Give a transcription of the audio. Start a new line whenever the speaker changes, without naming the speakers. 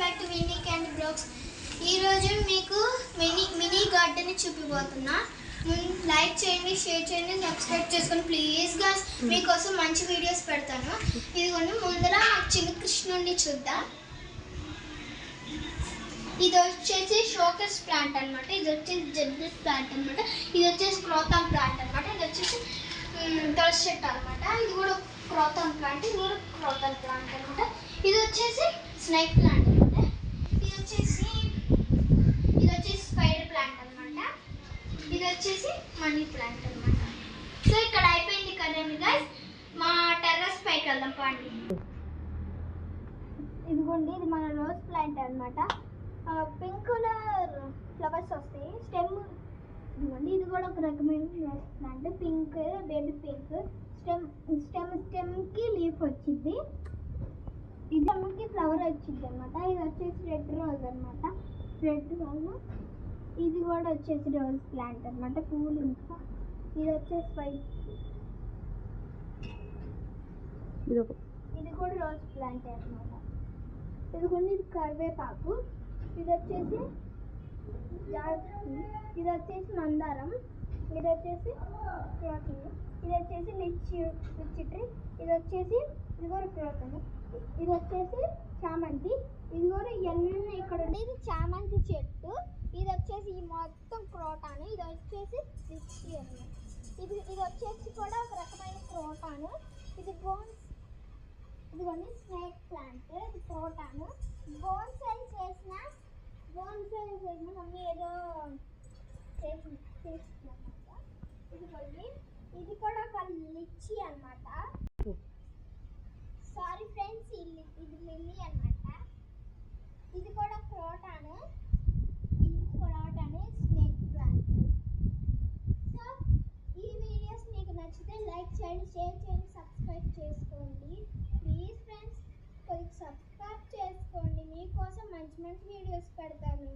Back to Winnie candy blogs. ఈరోజు మీకు mini garden చూపిపోతున్నా. లైక్ చేయండి, షేర్ చేయండి, సబ్స్క్రైబ్ చేసుకొని ప్లీజ్ గాయ్స్. మీకోసం మంచి వీడియోస్ పెడతాను. ఇదిగోండి ముందర చిన్న కృష్ణుడిని చూద్దాం. ఇది వచ్చేసి షోకేస్ ప్లాంట్ అనమాట. ఇది వచ్చేసి జెడ్బిస్ ప్లాంట్ అనమాట. ఇది వచ్చేసి క్రోతాన్ ప్లాంట్ అనమాట. ఇది వచ్చేసి తులసి చెట్టు అనమాట. ఇది కూడా క్రోతాన్ ప్లాంట్. ఇది కూడా క్రోతాన్ ప్లాంట్ అనమాట. ఇది వచ్చేసి స్నేక్ ప్లాంట్ అనమాట. ఇది వచ్చేసి స్పైడర్ ప్లాంట్ అనమాట. ఇది వచ్చేసి మనీ ప్లాంట్ అనమాట. సో ఇక్కడ అయిపోయింది కదండి గైస్. మా టెర్రస్ పైకి వెళ్దాం పండి. ఇదిగోండి, ఇది మన రోజ్ ప్లాంట్ అనమాట. పింక్ కలర్ ఫ్లవర్స్ వస్తాయి. స్టెమ్ ఇదిగోండి, ఇది కూడా ఒక రకమైన rose plant. Pink, baby pink. స్టెమ్కి లీఫ్ వచ్చింది. ఇది స్టెమ్కి ఫ్లవర్ వచ్చింది అనమాట. ఇది వచ్చేసి రెడ్ రోజ్ అనమాట. Red rose. ఇది కూడా వచ్చేసి రోజ్ ప్లాంట్ అనమాట. పూలు ఇంకా ఇది వచ్చేసి వైట్. ఇది కూడా రోజ్ ప్లాంట్ అనమాట. ఇదిగోండి, ఇది కరివేపాకు. ఇది వచ్చేసి మందారం. ఇది వచ్చేసి క్రోతన్. ఇది వచ్చేసి లిచ్చి ట్రీ. ఇది కూడా క్రోతన్. ఇది వచ్చేసి చామంతి. ఇది కూడా ఇవన్నీ ఇక్కడ ఇది చామంతి చెట్టు. ఇది వచ్చేసి ఈ మొత్తం క్రోటాను. ఇది వచ్చేసి లిచ్చి అన్నమాట. ఇది వచ్చేసి కూడా ఒక రకమైన క్రోటాను. ఇది బోన్స్. ఇదిగోండి స్నేక్ ప్లాంట్. ఇది క్రోటాను. బోన్సై చేసిన మమ్మీ ఏదో చేసిందన్నమాట. ఇదిగోండి, ఇది కూడా ఒక లిచ్చి అనమాట. సారీ ఫ్రెండ్స్, ఇది లిల్లీ అనమాట. ఇది కూడా క్రోటాను. Snake plant. సో ఈ వీడియోస్ మీకు నచ్చితే లైక్ చేయండి, షేర్ చేయండి, సబ్స్క్రైబ్ చేసుకోండి. ప్లీజ్ ఫ్రెండ్స్, కొద్దిగా సబ్స్క్రైబ్ చేసుకోండి. మీకోసం మంచి వీడియోస్ పెడతాను.